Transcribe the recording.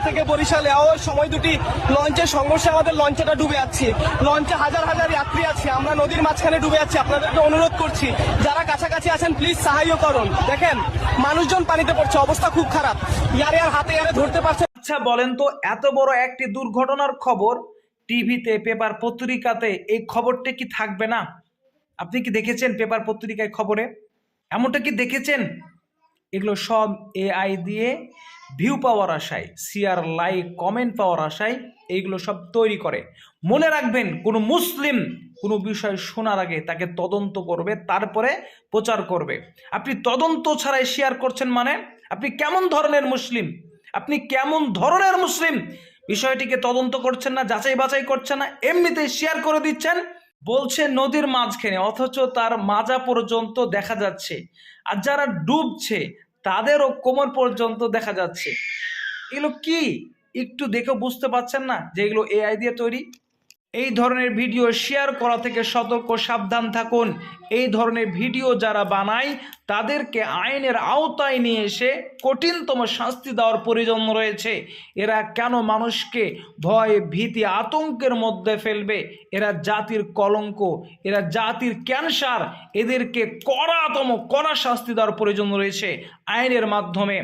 থেকে বরিশালে ওই সময় দুটি লঞ্চের সংঘর্ষে আমাদের লঞ্চটা ডুবে যাচ্ছে। লঞ্চে হাজার হাজার যাত্রী আছে, আমরা নদীর মাঝখানে ডুবে যাচ্ছি। আপনাদেরকে অনুরোধ করছি, যারা কাছাকাছি আছেন প্লিজ সাহায্য করুন। দেখেন মানুষজন পানিতে পড়ছে, অবস্থা খুব খারাপ। ইয়ারে আর হাতে ইয়ারে ধরতে পারছে। আচ্ছা বলেন তো, এত বড় একটি দুর্ঘটনার খবর টিভিতে, পেপার পত্রিকাতে, এই খবরটা কি থাকবে না? আপনি কি দেখেছেন পেপার পত্রিকায় খবরে? এমনটা কি দেখেছেন? এগুলো সব এআই দিয়ে ভিউ পাওয়ার আশায়, শেয়ার, লাইক, কমেন্ট পাওয়ার আশায় এইগুলো সব তৈরি করে। মনে রাখবেন, কোনো মুসলিম কোনো বিষয় শোনার আগে তাকে তদন্ত করবে, তারপরে প্রচার করবে। আপনি তদন্ত ছাড়াই শেয়ার করছেন মানে আপনি কেমন ধরনের মুসলিম? আপনি কেমন ধরনের মুসলিম? বিষয়টিকে তদন্ত করছেন না, যাচাই বাছাই করছেন না, এমনিতেই শেয়ার করে দিচ্ছেন। বলছে নদীর মাঝখানে, অথচ তার মাজা পর্যন্ত দেখা যাচ্ছে। আর যারা ডুবছে তাদেরও কোমর পর্যন্ত দেখা যাচ্ছে। এগুলো কি একটু দেখে বুঝতে পারছেন না যে এগুলো এআই দিয়ে তৈরি? এই ধরনের ভিডিও শেয়ার করা থেকে সতর্ক, সাবধান থাকুন। এই ধরনের ভিডিও যারা বানায় তাদেরকে আইনের আওতায় নিয়ে এসে কঠিনতম শাস্তি দেওয়ার প্রয়োজন রয়েছে। এরা কেন মানুষকে ভয়, ভীতি, আতঙ্কের মধ্যে ফেলবে? এরা জাতির কলঙ্ক, এরা জাতির ক্যান্সার। এদেরকে কড়াতম কড়া শাস্তি দেওয়ার প্রয়োজন রয়েছে আইনের মাধ্যমে।